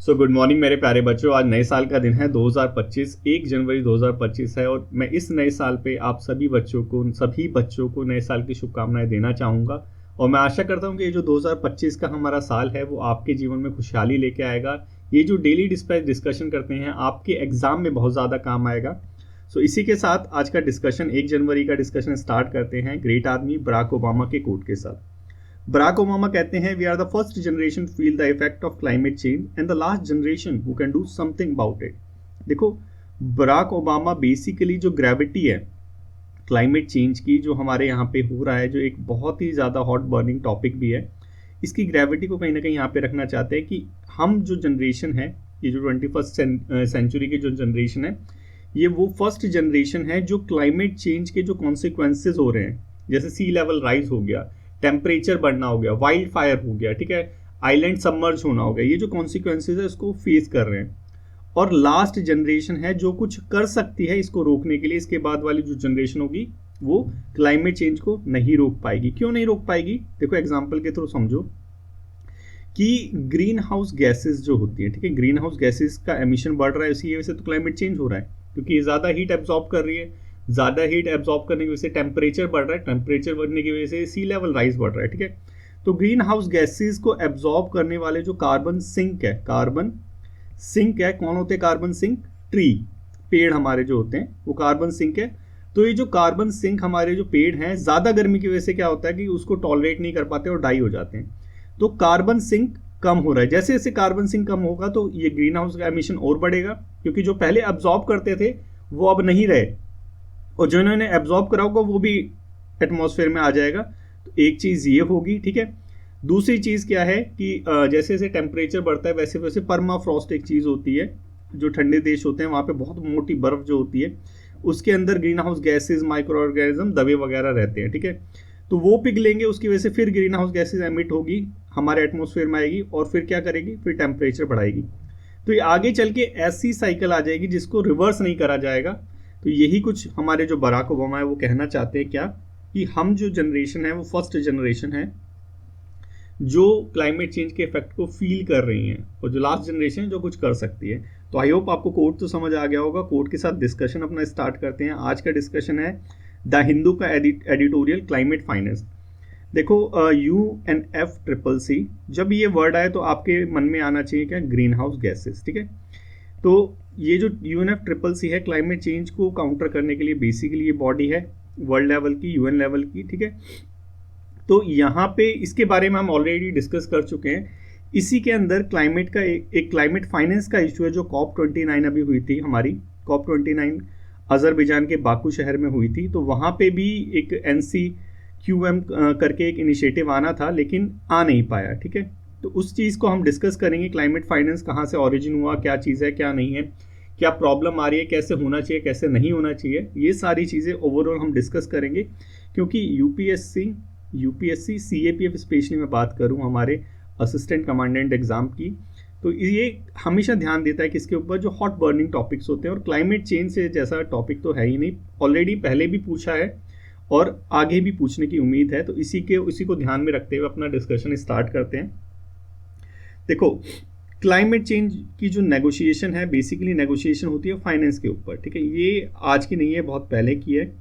Good morning मेरे प्यारे बच्चों। आज नए साल का दिन है 2025, 1 जनवरी 2025 है और मैं इस नए साल पे आप सभी बच्चों को नए साल की शुभकामनाएं देना चाहूँगा। और मैं आशा करता हूँ कि ये जो 2025 का हमारा साल है वो आपके जीवन में खुशहाली लेके आएगा। ये जो डेली डिस्पैच डिस्कशन करते हैं आपके एग्जाम में बहुत ज़्यादा काम आएगा। इसी के साथ आज का डिस्कशन 1 जनवरी का डिस्कशन स्टार्ट करते हैं ग्रेट आदमी बराक ओबामा के कोट के साथ। बराक ओबामा कहते हैं we are the first generation feel the effect of climate change and the last generation who can do something about it. देखो, बराक ओबामा बेसिकली जो ग्रेविटी है climate change की जो हमारे यहाँ पे हो रहा है, जो एक बहुत ही ज़्यादा हॉट बर्निंग टॉपिक भी है, इसकी ग्रेविटी को कहीं ना कहीं यहाँ पे रखना चाहते हैं कि हम जो जनरेशन है, ये जो 21st सेंचुरी की जो जनरेशन है, ये वो फर्स्ट जनरेशन है जो क्लाइमेट चेंज के जो कॉन्सिक्वेंसेज हो रहे हैं, जैसे सी लेवल राइज हो गया, टेम्परेचर बढ़ना हो गया, वाइल्ड फायर हो गया, ठीक है, आइलैंड सबमर्ज होना हो गया, ये जो कॉन्सिक्वेंसेज है उसको फेस कर रहे हैं। और लास्ट जनरेशन है जो कुछ कर सकती है इसको रोकने के लिए। इसके बाद वाली जो जनरेशन होगी वो क्लाइमेट चेंज को नहीं रोक पाएगी। क्यों नहीं रोक पाएगी? देखो, एग्जाम्पल के थ्रू समझो कि ग्रीन हाउस गैसेस जो होती है, ठीक है, ग्रीन हाउस गैसेस का एमिशन बढ़ रहा है, इसी वजह से तो क्लाइमेट चेंज हो रहा है, क्योंकि ये ज़्यादा हीट एब्जॉर्ब कर रही है। ज़्यादा हीट एब्जॉर्ब करने की वजह से टेम्परेचर बढ़ रहा है, टेम्परेचर बढ़ने की वजह से सी लेवल राइज बढ़ रहा है, ठीक है। तो ग्रीन हाउस गैसेस को एब्जॉर्ब करने वाले जो कार्बन सिंक है, कौन होते हैं कार्बन सिंक? ट्री, पेड़ हमारे जो होते हैं वो कार्बन सिंक है। तो ये जो कार्बन सिंक हमारे जो पेड़ हैं, ज़्यादा गर्मी की वजह से क्या होता है कि उसको टॉलरेट नहीं कर पाते और डाई हो जाते हैं। तो कार्बन सिंक कम हो रहा है। जैसे जैसे कार्बन सिंक कम होगा तो ये ग्रीन हाउस का एमिशन और बढ़ेगा, क्योंकि जो पहले एब्जॉर्ब करते थे वो अब नहीं रहे, और जो इन्होंने एब्जॉर्ब करा होगा वो भी एटमॉस्फेयर में आ जाएगा। तो एक चीज़ ये होगी, ठीक है। दूसरी चीज़ क्या है कि जैसे जैसे टेम्परेचर बढ़ता है वैसे वैसे पर्मा फ्रॉस्ट एक चीज़ होती है, जो ठंडे देश होते हैं वहाँ पे बहुत मोटी बर्फ़ जो होती है उसके अंदर green house gases, micro organism, दबे वगैरह रहते हैं, ठीक है। तो वो पिघलेंगे, उसकी वजह से फिर ग्रीन हाउस गैसेज एमिट होगी, हमारे एटमॉस्फेयर में आएगी और फिर क्या करेगी? फिर टेम्परेचर बढ़ाएगी। तो ये आगे चल के ऐसी साइकिल आ जाएगी जिसको रिवर्स नहीं करा जाएगा। तो यही कुछ हमारे जो बराक ओबामा है वो कहना चाहते हैं, क्या कि हम जो जनरेशन है वो फर्स्ट जनरेशन है जो क्लाइमेट चेंज के इफेक्ट को फील कर रही हैं, और जो लास्ट जनरेशन है जो कुछ कर सकती है। तो आई होप आपको कोट तो समझ आ गया होगा। कोट के साथ डिस्कशन अपना स्टार्ट करते हैं। आज का डिस्कशन है द हिंदू का एडिटोरियल क्लाइमेट फाइनेंस। देखो, UNFCCC, जब ये वर्ड आए तो आपके मन में आना चाहिए क्या? ग्रीन हाउस गैसेस, ठीक है। तो ये जो UNFCCC है, क्लाइमेट चेंज को काउंटर करने के लिए बेसिकली ये बॉडी है वर्ल्ड लेवल की, UN लेवल की, ठीक है। तो यहाँ पे इसके बारे में हम ऑलरेडी डिस्कस कर चुके हैं। इसी के अंदर क्लाइमेट का एक क्लाइमेट फाइनेंस का इशू है, जो COP29 अभी हुई थी हमारी। COP29 अजरबैजान के बाकू शहर में हुई थी। तो वहाँ पे भी एक NCQM करके एक इनिशिएटिव आना था, लेकिन आ नहीं पाया, ठीक है। तो उस चीज़ को हम डिस्कस करेंगे, क्लाइमेट फाइनेंस कहाँ से ऑरिजिन हुआ, क्या चीज़ है, क्या नहीं है, क्या प्रॉब्लम आ रही है, कैसे होना चाहिए, कैसे नहीं होना चाहिए, ये सारी चीज़ें ओवरऑल हम डिस्कस करेंगे। क्योंकि यूपीएससी CAPF स्पेशली मैं बात करूँ हमारे असिस्टेंट कमांडेंट एग्ज़ाम की, तो ये हमेशा ध्यान देता है कि इसके ऊपर जो हॉट बर्निंग टॉपिक्स होते हैं, और क्लाइमेट चेंज से जैसा टॉपिक तो है ही नहीं, ऑलरेडी पहले भी पूछा है और आगे भी पूछने की उम्मीद है। तो इसी को ध्यान में रखते हुए अपना डिस्कशन स्टार्ट करते हैं। देखो, क्लाइमेट चेंज की जो नेगोशिएशन है, बेसिकली नेगोशिएशन होती है फाइनेंस के ऊपर, ठीक है। ये आज की नहीं है, बहुत पहले की है।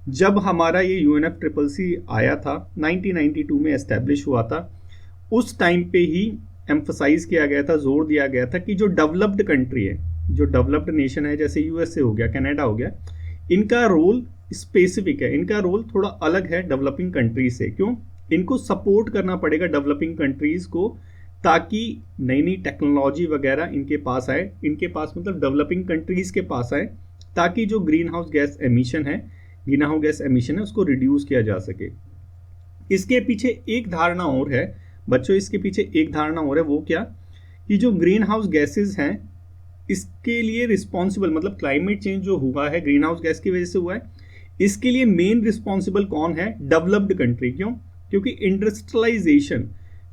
जब हमारा ये UNFCCC आया था 1992 में एस्टेब्लिश हुआ था, उस टाइम पे ही एम्फसाइज किया गया था, जोर दिया गया था कि जो डेवलप्ड कंट्री है, जो डेवलप्ड नेशन है, जैसे USA हो गया, कनाडा हो गया, इनका रोल स्पेसिफिक है, इनका रोल थोड़ा अलग है डेवलपिंग कंट्रीज से। क्यों? इनको सपोर्ट करना पड़ेगा डेवलपिंग कंट्रीज को, ताकि नई नई टेक्नोलॉजी वगैरह इनके पास आए, इनके पास मतलब डेवलपिंग कंट्रीज के पास आए, ताकि जो ग्रीन हाउस गैस एमिशन है उसको रिड्यूस किया जा सके। इसके पीछे एक धारणा और है बच्चों, इसके पीछे एक धारणा और है, वो क्या? कि जो ग्रीन हाउस गैसेज हैं इसके लिए रिस्पॉन्सिबल, मतलब क्लाइमेट चेंज जो हुआ है ग्रीन हाउस गैस की वजह से हुआ है, इसके लिए मेन रिस्पॉन्सिबल कौन है? Developed country. क्यों? क्योंकि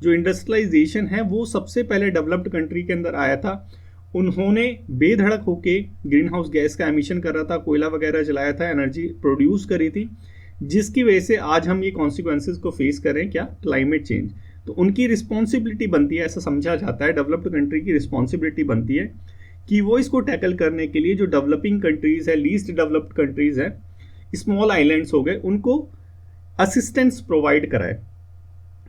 इंडस्ट्रियलाइजेशन है वो सबसे पहले डेवलप्ड कंट्री के अंदर आया था। उन्होंने बेधड़क होके ग्रीन हाउस गैस का एमिशन कर रहा था, कोयला वगैरह जलाया था, एनर्जी प्रोड्यूस करी थी, जिसकी वजह से आज हम ये कॉन्सिक्वेंसेस को फेस करें, क्या? Climate change. तो उनकी रिस्पॉन्सिबिलिटी बनती है, ऐसा समझा जाता है, डेवलप्ड कंट्री की रिस्पॉन्सिबिलिटी बनती है कि वो इसको टैकल करने के लिए जो डेवलपिंग कंट्रीज है, लीस्ट डेवलप्ड कंट्रीज है, स्मॉल आइलैंड्स हो गए, उनको असिस्टेंस प्रोवाइड कराए।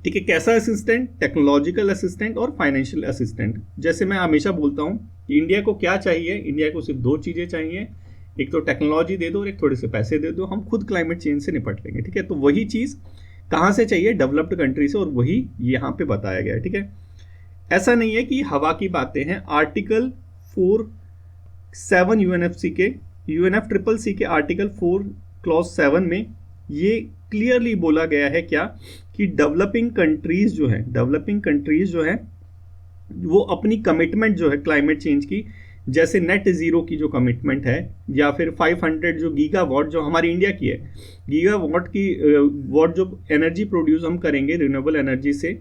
ठीक है, कैसा असिस्टेंट? टेक्नोलॉजिकल असिस्टेंट और फाइनेंशियल असिस्टेंट। जैसे मैं हमेशा बोलता हूँ कि इंडिया को क्या चाहिए, इंडिया को सिर्फ 2 चीज़ें चाहिए, एक तो टेक्नोलॉजी दे दो और एक थोड़े से पैसे दे दो, हम खुद क्लाइमेट चेंज से निपट लेंगे। ठीक है, तो वही चीज़ कहाँ से चाहिए? डेवलप्ड कंट्री से, और वही यहाँ पे बताया गया है। ठीक है, ऐसा नहीं है कि हवा की बातें हैं। आर्टिकल 4(7) यूएनएफसीसी के आर्टिकल 4 क्लॉज 7 में ये क्लियरली बोला गया है क्या, कि डेवलपिंग कंट्रीज जो है वो अपनी कमिटमेंट जो है क्लाइमेट चेंज की, जैसे नेट जीरो की जो कमिटमेंट है, या फिर 500 जो गीगावाट जो हमारी इंडिया की है, गीगावाट की वाट जो एनर्जी प्रोड्यूस हम करेंगे रिन्यूएबल एनर्जी से,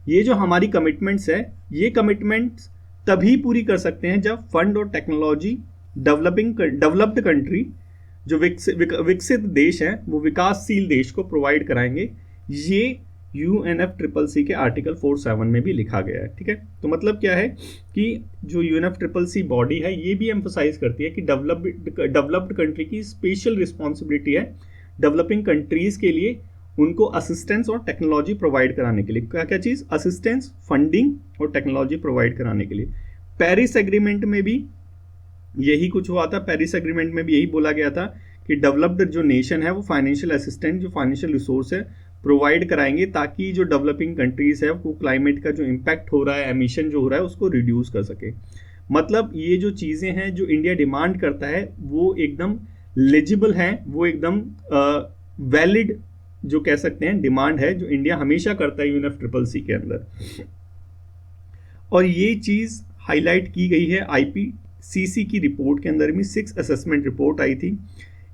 ये जो हमारी कमिटमेंट्स है, ये कमिटमेंट्स तभी पूरी कर सकते हैं जब फंड और टेक्नोलॉजी डेवलप्ड कंट्री जो विकसित देश हैं, वो विकासशील देश को प्रोवाइड कराएंगे। ये UNFCCC के आर्टिकल 4(7) में भी लिखा गया है। ठीक है, तो मतलब क्या है कि जो UNFCCC बॉडी है, ये भी एम्फोसाइज करती है कि डेवलप्ड कंट्री की स्पेशल रिस्पॉन्सिबिलिटी है डेवलपिंग कंट्रीज के लिए उनको असिस्टेंस और टेक्नोलॉजी प्रोवाइड कराने के लिए। क्या क्या चीज़? असिस्टेंस, फंडिंग और टेक्नोलॉजी प्रोवाइड कराने के लिए। पेरिस एग्रीमेंट में भी यही कुछ हुआ था। पेरिस एग्रीमेंट में भी यही बोला गया था कि डेवलप्ड जो नेशन है वो फाइनेंशियल असिस्टेंट, जो फाइनेंशियल रिसोर्स है, प्रोवाइड कराएंगे ताकि जो डेवलपिंग कंट्रीज है वो क्लाइमेट का जो इम्पैक्ट हो रहा है, एमिशन जो हो रहा है, उसको रिड्यूस कर सके। मतलब ये जो चीज़ें हैं जो इंडिया डिमांड करता है वो एकदम लेजिबल हैं, वो एकदम वैलिड जो कह सकते हैं डिमांड है, जो इंडिया हमेशा करता है UNFCCC के अंदर। और ये चीज़ हाईलाइट की गई है IPCC की रिपोर्ट के अंदर भी। 6 असेसमेंट रिपोर्ट आई थी,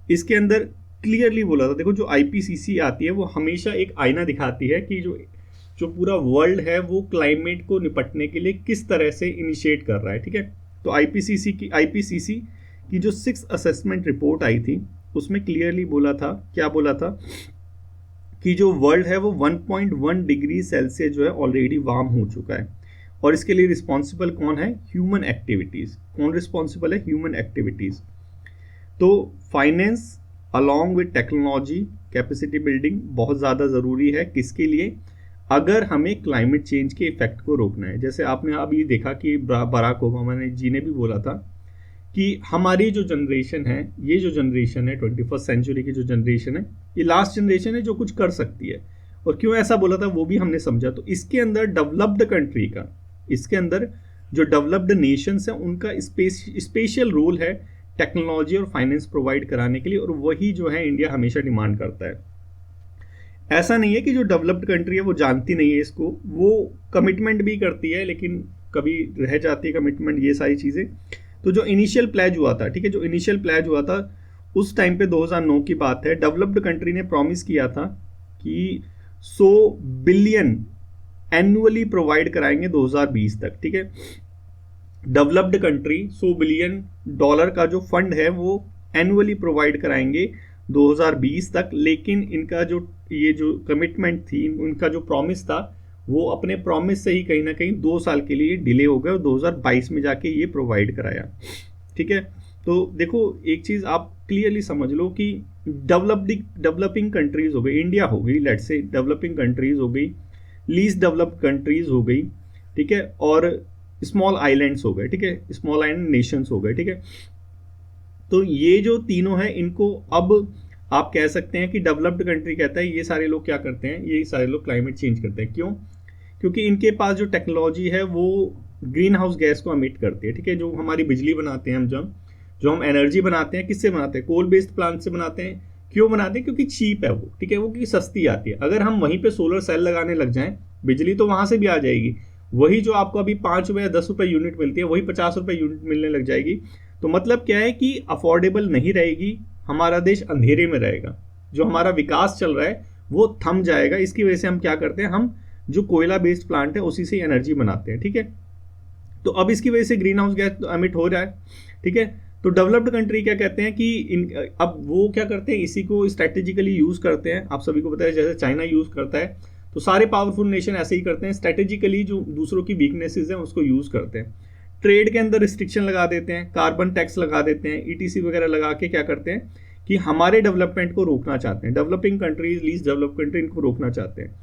इसके अंदर क्लियरली बोला था। देखो, जो IPCC आती है वो हमेशा एक आईना दिखाती है कि जो पूरा वर्ल्ड है वो क्लाइमेट को निपटने के लिए किस तरह से इनिशिएट कर रहा है। ठीक है, तो IPCC की जो 6 असेसमेंट रिपोर्ट आई थी उसमें क्लियरली बोला था, क्या बोला था, कि जो वर्ल्ड है वो 1.1 डिग्री सेल्सियस जो है ऑलरेडी वार्म हो चुका है, और इसके लिए रिस्पॉन्सिबल कौन है? Human activities. कौन रिस्पॉन्सिबल है? Human activities. तो finance along with technology capacity building बहुत ज़्यादा ज़रूरी है। किसके लिए? अगर हमें क्लाइमेट चेंज के इफेक्ट को रोकना है। जैसे आपने अभी देखा कि बराक ओबामा जी ने भी बोला था कि हमारी जो जनरेशन है, ये जो जनरेशन है 21st सेंचुरी की जो जनरेशन है, ये लास्ट जनरेशन है जो कुछ कर सकती है। और क्यों ऐसा बोला था वो भी हमने समझा। तो इसके अंदर डेवलप्ड कंट्री का, इसके अंदर जो डेवलप्ड नेशंस हैं उनका स्पेशल रोल है टेक्नोलॉजी और फाइनेंस प्रोवाइड कराने के लिए, और वही जो है इंडिया हमेशा डिमांड करता है। ऐसा नहीं है कि जो डेवलप्ड कंट्री है वो जानती नहीं है इसको, वो कमिटमेंट भी करती है लेकिन कभी रह जाती है कमिटमेंट, ये सारी चीज़ें। तो जो इनिशियल प्लेज हुआ था, ठीक है, जो इनिशियल प्लेज हुआ था उस टाइम पे 2009 की बात है, डेवलप्ड कंट्री ने प्रॉमिस किया था कि 100 बिलियन एनुअली प्रोवाइड कराएंगे 2020 तक। ठीक है, डेवलप्ड कंट्री $100 बिलियन का जो फंड है वो एनुअली प्रोवाइड कराएंगे 2020 तक। लेकिन इनका जो ये जो कमिटमेंट थी, उनका जो प्रॉमिस था, वो अपने प्रॉमिस से ही कहीं ना कहीं 2 साल के लिए डिले हो गया और 2022 में जाके ये प्रोवाइड कराया। ठीक है, तो देखो एक चीज़ आप क्लियरली समझ लो कि डेवलपिंग कंट्रीज हो गई, इंडिया हो गई, लेट्स से डेवलपिंग कंट्रीज हो गई, लीस्ट डेवलप्ड कंट्रीज हो गई, ठीक है, और स्मॉल आइलैंड्स हो गए, ठीक है, स्मॉल आइलैंड नेशंस हो गए। ठीक है, तो ये जो तीनों हैं इनको अब आप कह सकते हैं कि डेवलप्ड कंट्री कहता है ये सारे लोग क्या करते हैं, ये सारे लोग क्लाइमेट चेंज करते हैं। क्यों? क्योंकि इनके पास जो टेक्नोलॉजी है वो ग्रीन हाउस गैस को एमिट करती है। ठीक है, जो हमारी बिजली बनाते हैं हम, जो हम एनर्जी बनाते हैं, किससे बनाते हैं? कोल बेस्ड प्लांट से बनाते हैं। क्यों बनाते हैं? क्योंकि चीप है वो, ठीक है, वो क्योंकि सस्ती आती है। अगर हम वहीं पे सोलर सेल लगाने लग जाएं, बिजली तो वहां से भी आ जाएगी, वही जो आपको अभी 5 रुपये या 10 रुपये यूनिट मिलती है वही 50 रुपये यूनिट मिलने लग जाएगी। तो मतलब क्या है कि अफोर्डेबल नहीं रहेगी, हमारा देश अंधेरे में रहेगा, जो हमारा विकास चल रहा है वो थम जाएगा। इसकी वजह से हम क्या करते हैं, हम जो कोयला बेस्ड प्लांट है उसी से एनर्जी बनाते हैं। ठीक है, तो अब इसकी वजह से ग्रीन हाउस गैस एमिट हो रहा है। ठीक है, तो डेवलप्ड कंट्री क्या कहते हैं कि अब वो क्या करते हैं, इसी को स्ट्रैटेजिकली यूज़ करते हैं। आप सभी को पता है जैसे चाइना यूज़ करता है, तो सारे पावरफुल नेशन ऐसे ही करते हैं, स्ट्रेटेजिकली जो दूसरों की वीकनेसेस हैं उसको यूज करते हैं। ट्रेड के अंदर रिस्ट्रिक्शन लगा देते हैं, कार्बन टैक्स लगा देते हैं, ईटीसी वगैरह लगा के क्या करते हैं कि हमारे डेवलपमेंट को रोकना चाहते हैं। Developing countries, least develop country, इनको रोकना चाहते हैं।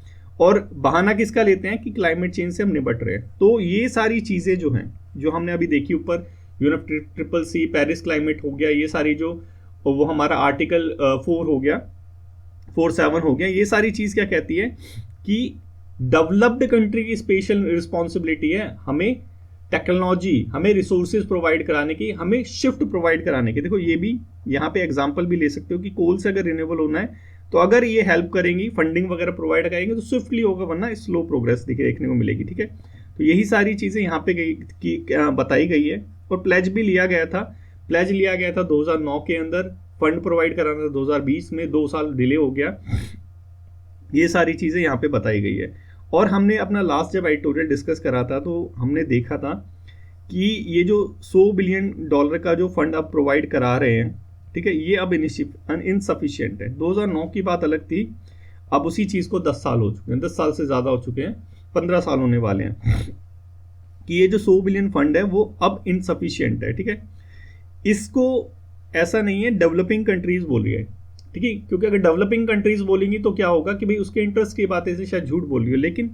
और बहाना किसका लेते हैं कि क्लाइमेट चेंज से हम निपट रहे हैं। तो ये सारी चीजें जो हैं, जो हमने अभी देखी ऊपर, UNFCCC, पेरिस क्लाइमेट हो गया, ये सारी जो वो हमारा आर्टिकल 4 हो गया, 4.7 हो गया, ये सारी चीज क्या कहती है कि डेवलप्ड कंट्री की स्पेशल रिस्पॉन्सिबिलिटी है हमें टेक्नोलॉजी, हमें रिसोर्सेज प्रोवाइड कराने की, हमें शिफ्ट प्रोवाइड कराने की। देखो ये भी यहाँ पे एग्जांपल भी ले सकते हो कि कोल से अगर रिन्यूएबल होना है तो अगर ये हेल्प करेंगी, फंडिंग वगैरह प्रोवाइड करेंगे तो स्विफ्टली होगा, वरना स्लो प्रोग्रेस देखने को मिलेगी। ठीक है, तो यही सारी चीजें यहाँ पे बताई गई है। और प्लेज भी लिया गया था, प्लेज लिया गया था 2009 के अंदर, फंड प्रोवाइड कराना था 2020 में, 2 साल डिले हो गया। ये सारी चीजें यहाँ पे बताई गई है। और हमने अपना लास्ट जब एडिटोरियल डिस्कस करा था तो हमने देखा था कि ये जो $100 बिलियन का जो फंड अब प्रोवाइड करा रहे हैं, ठीक है, ये अब इनसफिशियंट है। 2009 की बात अलग थी, अब उसी चीज़ को 10 साल हो चुके हैं, 10 साल से ज़्यादा हो चुके हैं, 15 साल होने वाले हैं कि ये जो 100 बिलियन फंड है वो अब इनसफिशियंट है। ठीक है, इसको ऐसा नहीं है डेवलपिंग कंट्रीज बोल रही है, ठीक है, क्योंकि अगर डेवलपिंग कंट्रीज बोलेंगी तो क्या होगा कि भाई उसके इंटरेस्ट की बातें से शायद झूठ बोल रही हो। लेकिन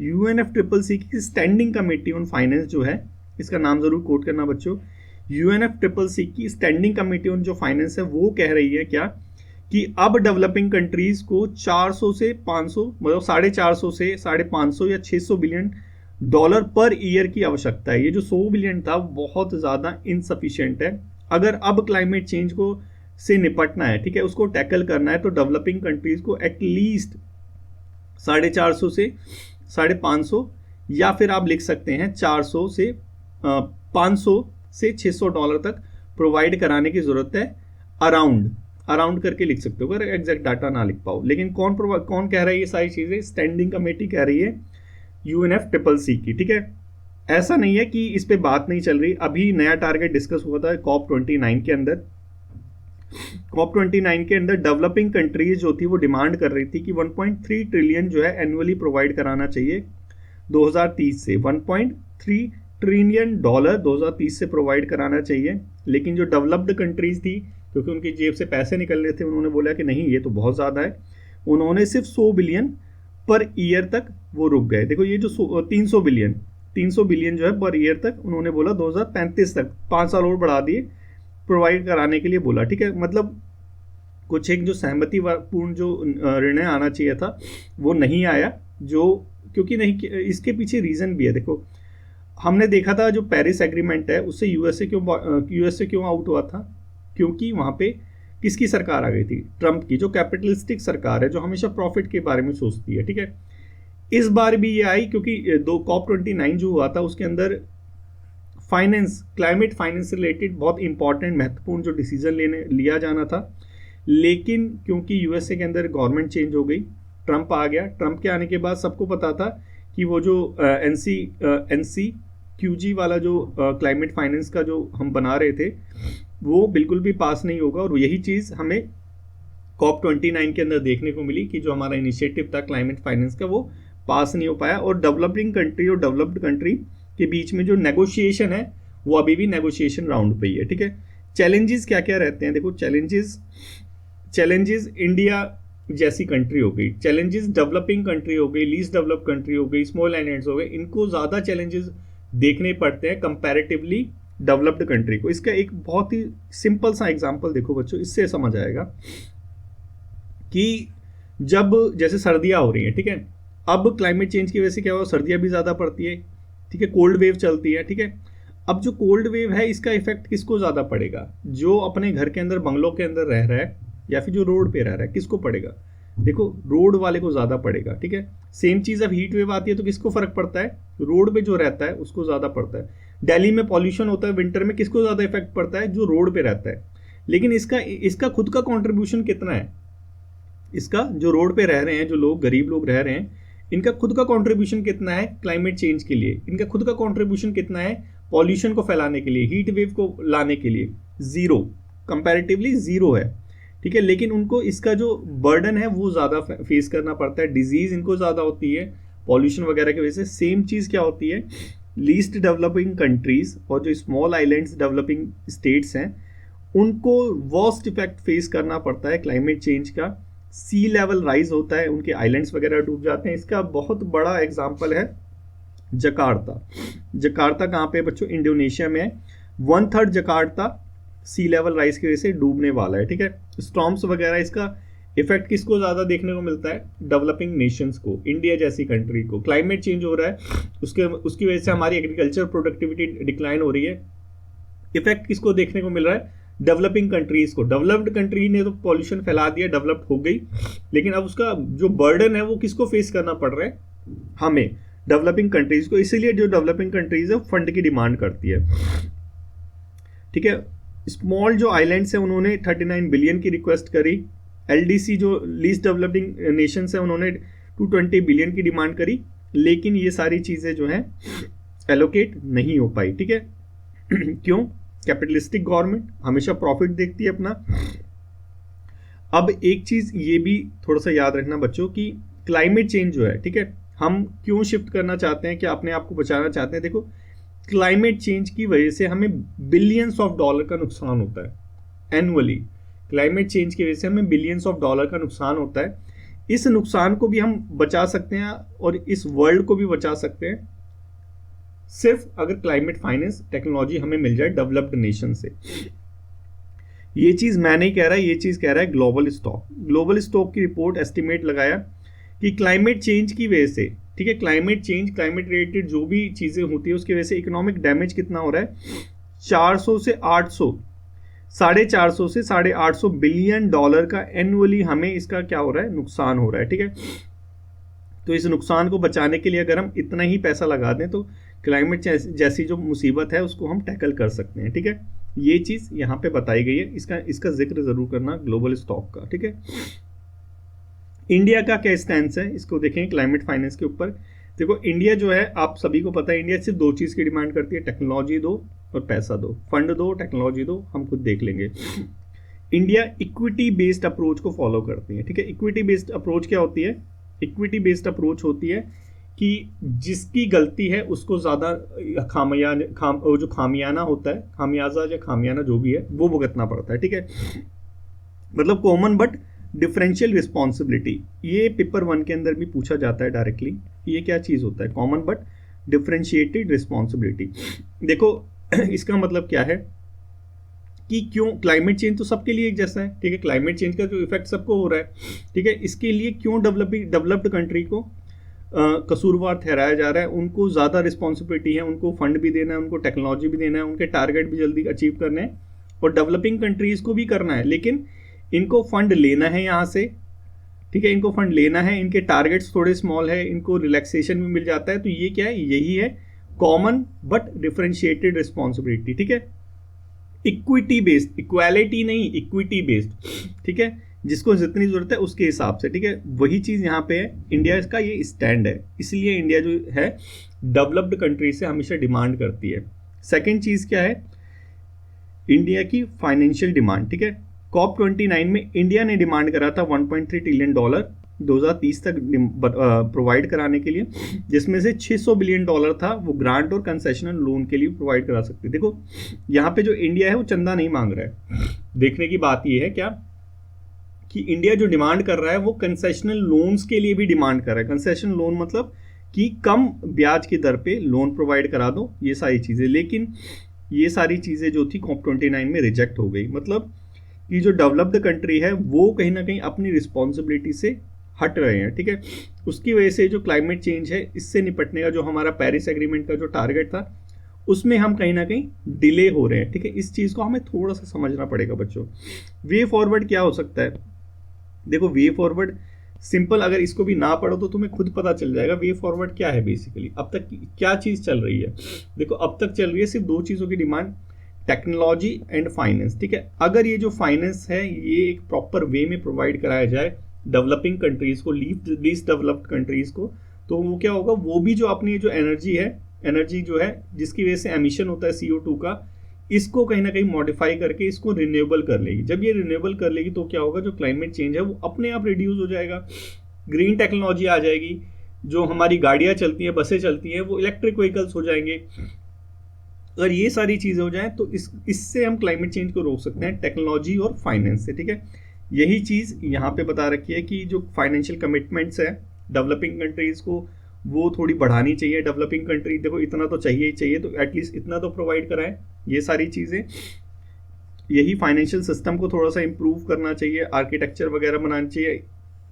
UNFCCC की स्टैंडिंग कमेटी ऑन फाइनेंस जो है, इसका नाम जरूर कोट करना बच्चों, UNFCCC की स्टैंडिंग कमेटी ऑन जो फाइनेंस है वो कह रही है क्या कि अब डेवलपिंग कंट्रीज को 400 से 500, मतलब 450 से 550 या 600 बिलियन डॉलर पर ईयर की आवश्यकता है। ये जो 100 बिलियन था बहुत ज़्यादा इनसफिशियंट है। अगर अब क्लाइमेट चेंज को से निपटना है, ठीक है, उसको टैकल करना है, तो डेवलपिंग कंट्रीज को एटलीस्ट 450 से 550 या फिर आप लिख सकते हैं 400 से 500 से 600 डॉलर तक प्रोवाइड कराने की जरूरत है। अराउंड करके लिख सकते हो, अगर एग्जैक्ट डाटा ना लिख पाओ। लेकिन कौन कह रहा है ये सारी चीजें? स्टैंडिंग कमेटी कह रही है UNFCCC की। ठीक है, ऐसा नहीं है कि इस पे बात नहीं चल रही। अभी नया टारगेट डिस्कस हुआ था COP29 के अंदर। COP29 के अंदर डेवलपिंग कंट्रीज जो थी वो डिमांड कर रही थी कि 1.3 ट्रिलियन जो है एनुअली प्रोवाइड कराना चाहिए 2030 से। 1.3 ट्रिलियन डॉलर 2030 से प्रोवाइड कराना चाहिए। लेकिन जो डेवलप्ड कंट्रीज थी, क्योंकि उनकी जेब से पैसे निकलने थे, उन्होंने बोला कि नहीं, ये तो बहुत ज़्यादा है। उन्होंने सिर्फ 100 बिलियन पर ईयर तक वो रुक गए। देखो ये जो 300 बिलियन जो है पर ईयर तक, उन्होंने बोला 2035 तक 5 साल और बढ़ा दिए प्रोवाइड कराने के लिए बोला। ठीक है, मतलब कुछ एक जो सहमति पूर्ण जो निर्णय आना चाहिए था वो नहीं आया, जो क्योंकि नहीं, इसके पीछे रीज़न भी है। देखो हमने देखा था जो पेरिस एग्रीमेंट है उससे यूएसए क्यों आउट हुआ था? क्योंकि वहाँ पे किसकी सरकार आ गई थी? ट्रंप की, जो कैपिटलिस्टिक सरकार है, जो हमेशा प्रॉफिट के बारे में सोचती है। ठीक है, इस बार भी ये आई क्योंकि COP29 जो हुआ था उसके अंदर फाइनेंस, क्लाइमेट फाइनेंस से रिलेटेड बहुत इंपॉर्टेंट महत्वपूर्ण जो डिसीजन लिया जाना था। लेकिन क्योंकि यूएसए के अंदर गवर्नमेंट चेंज हो गई, ट्रंप आ गया। ट्रंप के आने के बाद सबको पता था कि वो जो NCQG वाला जो क्लाइमेट फाइनेंस का जो हम बना रहे थे वो बिल्कुल भी पास नहीं होगा। और यही चीज़ हमें COP29 के अंदर देखने को मिली कि जो हमारा इनिशिएटिव था क्लाइमेट फाइनेंस का वो पास नहीं हो पाया। और डेवलपिंग कंट्री और डेवलप्ड कंट्री के बीच में जो नेगोशिएशन है वो अभी भी नेगोशिएशन राउंड पे ही है। ठीक है, चैलेंजेस क्या क्या रहते हैं? देखो चैलेंजेस इंडिया जैसी कंट्री हो गई, चैलेंजेस डेवलपिंग कंट्री हो गई, लीस्ट डेवलप कंट्री हो गई, स्मॉल आइलैंड्स हो गए, इनको ज़्यादा चैलेंजेस देखने पड़ते हैं कंपैरेटिवली डेवलप्ड कंट्री को। इसका एक बहुत ही सिंपल सा एग्जांपल देखो बच्चों, इससे समझ आएगा कि जब जैसे सर्दियाँ हो रही हैं, ठीक है, अब क्लाइमेट चेंज की वजह से क्या हुआ, सर्दियाँ भी ज़्यादा पड़ती है। ठीक है, कोल्ड वेव चलती है। ठीक है, अब जो कोल्ड वेव है इसका इफेक्ट किसको ज़्यादा पड़ेगा? जो अपने घर के अंदर, बंगलों के अंदर रह रहा है या फिर जो रोड पे रह रहा है, किसको पड़ेगा? देखो रोड वाले को ज़्यादा पड़ेगा। ठीक है, सेम चीज़ अब हीट वेव आती है तो किसको फर्क पड़ता है? रोड पे जो रहता है उसको ज़्यादा पड़ता है। दिल्ली में पॉल्यूशन होता है विंटर में, किसको ज़्यादा इफेक्ट पड़ता है? जो रोड पे रहता है। लेकिन इसका खुद का कॉन्ट्रीब्यूशन कितना है? इसका जो रोड पे रह रहे हैं, जो लोग गरीब लोग रह रहे हैं, इनका खुद का कंट्रीब्यूशन कितना है क्लाइमेट चेंज के लिए? इनका खुद का कंट्रीब्यूशन कितना है पॉल्यूशन को फैलाने के लिए, हीट वेव को लाने के लिए? जीरो, कंपैरेटिवली जीरो है। ठीक है, लेकिन उनको इसका जो बर्डन है वो ज़्यादा फेस करना पड़ता है, डिजीज़ इनको ज़्यादा होती है पॉल्यूशन वगैरह की वजह से। सेम चीज़ क्या होती है, लीस्ट डेवलपिंग कंट्रीज़ और जो स्मॉल आइलैंड्स डेवलपिंग स्टेट्स हैं उनको वर्स्ट इफेक्ट फेस करना पड़ता है क्लाइमेट चेंज का। सी लेवल राइज होता है, उनके आइलैंड्स वगैरह डूब जाते हैं। इसका बहुत बड़ा एग्जाम्पल है जकार्ता। जकार्ता कहाँ पे बच्चों, इंडोनेशिया में है। 1/3 जकार्ता सी लेवल राइज की वजह से डूबने वाला है। ठीक है, स्टॉर्म्स वगैरह इसका इफेक्ट किसको ज़्यादा देखने को मिलता है, डेवलपिंग नेशंस को, इंडिया जैसी कंट्री को। क्लाइमेट चेंज हो रहा है, उसकी वजह से हमारी एग्रीकल्चर प्रोडक्टिविटी डिक्लाइन हो रही है। इफेक्ट किसको देखने को मिल रहा है, डेवलपिंग कंट्रीज को। डेवलप्ड कंट्री ने तो पॉल्यूशन फैला दिया, डेवलप्ड हो गई, लेकिन अब उसका जो बर्डन है वो किसको फेस करना पड़ रहा है, हमें, डेवलपिंग कंट्रीज को। इसीलिए जो डेवलपिंग कंट्रीज है फंड की डिमांड करती है। ठीक है, स्मॉल जो आइलैंड्स है उन्होंने 39 बिलियन की रिक्वेस्ट करी। एलडीसी जो लीस्ट डेवलपिंग नेशंस है उन्होंने 220 बिलियन की डिमांड करी, लेकिन ये सारी चीजें जो हैं एलोकेट नहीं हो पाई। ठीक है क्यों, कैपिटलिस्टिक गवर्नमेंट हमेशा प्रॉफिट देखती है अपना। अब एक चीज ये भी थोड़ा सा याद रखना बच्चों कि क्लाइमेट चेंज जो है, ठीक है, हम क्यों शिफ्ट करना चाहते हैं, क्या अपने आप को बचाना चाहते हैं। देखो, क्लाइमेट चेंज की वजह से हमें बिलियंस ऑफ डॉलर का नुकसान होता है एनुअली। क्लाइमेट चेंज की वजह से हमें बिलियंस ऑफ डॉलर का नुकसान होता है। इस नुकसान को भी हम बचा सकते हैं और इस वर्ल्ड को भी बचा सकते हैं सिर्फ अगर क्लाइमेट फाइनेंस टेक्नोलॉजी हमें मिल जाए डेवलप्ड नेशन से। ये चीज मैं नहीं कह रहा, ये चीज कह रहा है ग्लोबल स्टॉक। ग्लोबल स्टॉक की रिपोर्ट एस्टिमेट लगाया कि क्लाइमेट चेंज की वजह से, ठीक है, क्लाइमेट रिलेटेड जो भी चीजें होती है उसकी वजह से इकोनॉमिक डैमेज कितना हो रहा है, 400 से 800, 450 से 850 बिलियन डॉलर का एनुअली हमें इसका क्या हो रहा है, नुकसान हो रहा है। ठीक है, तो इस नुकसान को बचाने के लिए अगर हम इतना ही पैसा लगा दें तो क्लाइमेट जैसी जो मुसीबत है उसको हम टैकल कर सकते हैं। ठीक है, ये चीज यहाँ पे बताई गई है, इसका जिक्र जरूर करना ग्लोबल स्टॉक का। ठीक है, इंडिया का क्या स्टैंड है इसको देखें क्लाइमेट फाइनेंस के ऊपर। देखो, इंडिया जो है आप सभी को पता है, इंडिया सिर्फ दो चीज की डिमांड करती है, टेक्नोलॉजी दो और पैसा दो, फंड दो, टेक्नोलॉजी दो, हम खुद देख लेंगे। इंडिया इक्विटी बेस्ड अप्रोच को फॉलो करती है। ठीक है, इक्विटी बेस्ड अप्रोच क्या होती है, इक्विटी बेस्ड अप्रोच होती है कि जिसकी गलती है उसको ज़्यादा जो खामियाना होता है, खामियाजा या खामियाना जो भी है वो भुगतना पड़ता है। ठीक है, मतलब कॉमन बट डिफरेंशियल रिस्पॉन्सिबिलिटी। ये पेपर 1 के अंदर भी पूछा जाता है डायरेक्टली, ये क्या चीज़ होता है, कॉमन बट डिफरेंशिएटेड रिस्पॉन्सिबिलिटी। देखो इसका मतलब क्या है कि क्यों क्लाइमेट चेंज तो सबके लिए एक जैसा है। ठीक है, क्लाइमेट चेंज का जो इफेक्ट सबको हो रहा है, ठीक है, इसके लिए क्यों डेवलप्ड कंट्री को कसूरवार ठहराया जा रहा है, उनको ज़्यादा रिस्पॉन्सिबिलिटी है, उनको फंड भी देना है, उनको टेक्नोलॉजी भी देना है, उनके टारगेट भी जल्दी अचीव करने हैं और डेवलपिंग कंट्रीज़ को भी करना है, लेकिन इनको फंड लेना है यहाँ से। ठीक है, इनको फंड लेना है, इनके टारगेट्स थोड़े स्मॉल है, इनको रिलैक्सेशन भी मिल जाता है। तो ये क्या है, यही है कॉमन बट डिफरेंशिएटेड रिस्पॉन्सिबिलिटी। ठीक है, इक्विटी बेस्ड, इक्वालिटी नहीं, इक्विटी बेस्ड। ठीक है, जिसको जितनी जरूरत है उसके हिसाब से। ठीक है, वही चीज यहाँ पे है, इंडिया का ये स्टैंड है, इसलिए इंडिया जो है डेवलप्ड कंट्री से हमेशा डिमांड करती है। सेकंड चीज क्या है, इंडिया की फाइनेंशियल डिमांड। ठीक है, COP29 में इंडिया ने डिमांड करा था $1.3 ट्रिलियन 2030 तक प्रोवाइड कराने के लिए, जिसमें से $600 बिलियन था वो ग्रांट और कंसेशनल लोन के लिए प्रोवाइड करा सकते। देखो, यहाँ पे जो इंडिया है वो चंदा नहीं मांग रहा है। देखने की बात ये है क्या कि इंडिया जो डिमांड कर रहा है वो कंसेशनल लोन्स के लिए भी डिमांड कर रहा है। कंसेशन लोन मतलब कि कम ब्याज की दर पे लोन प्रोवाइड करा दो, ये सारी चीज़ें। लेकिन ये सारी चीज़ें जो थी COP29 में रिजेक्ट हो गई। मतलब कि जो डेवलप्ड कंट्री है वो कहीं ना कहीं अपनी रिस्पॉन्सिबिलिटी से हट रहे हैं। ठीक है, उसकी वजह से जो क्लाइमेट चेंज है इससे निपटने का जो हमारा पेरिस एग्रीमेंट का जो टारगेट था उसमें हम कहीं ना कहीं डिले हो रहे हैं। ठीक है, इस चीज़ को हमें थोड़ा सा समझना पड़ेगा बच्चों। वे फॉरवर्ड क्या हो सकता है, देखो वे फॉरवर्ड सिंपल, अगर इसको भी ना पढ़ो तो तुम्हें खुद पता चल जाएगा वे फॉरवर्ड क्या है। बेसिकली अब तक क्या चीज़ चल रही है, देखो अब तक चल रही है सिर्फ दो चीज़ों की डिमांड, टेक्नोलॉजी एंड फाइनेंस। ठीक है, अगर ये जो फाइनेंस है ये एक प्रॉपर वे में प्रोवाइड कराया जाए डेवलपिंग कंट्रीज को, लीस्ट डेवलप्ड कंट्रीज को, तो वो क्या होगा, वो भी जो अपनी जो एनर्जी है, एनर्जी जो है जिसकी वजह से एमिशन होता है CO2 का, इसको कहीं ना कहीं मॉडिफाई करके इसको रिन्यूएबल कर लेगी। जब ये रिन्यूएबल कर लेगी तो क्या होगा, जो क्लाइमेट चेंज है वो अपने आप रिड्यूस हो जाएगा, ग्रीन टेक्नोलॉजी आ जाएगी, जो हमारी गाड़ियां चलती हैं, बसें चलती हैं, वो इलेक्ट्रिक व्हीकल्स हो जाएंगे। अगर ये सारी चीज़ें हो जाएं तो इससे हम क्लाइमेट चेंज को रोक सकते हैं, टेक्नोलॉजी और फाइनेंस से, ठीक है। यही चीज़ यहाँ पे बता रखी है कि जो फाइनेंशियल कमिटमेंट्स है डेवलपिंग कंट्रीज़ को, वो थोड़ी बढ़ानी चाहिए। डेवलपिंग कंट्री देखो इतना तो चाहिए ही चाहिए, तो एटलीस्ट इतना तो प्रोवाइड कराएं। ये सारी चीज़ें, यही फाइनेंशियल सिस्टम को थोड़ा सा इम्प्रूव करना चाहिए, आर्किटेक्चर वगैरह बनाना चाहिए,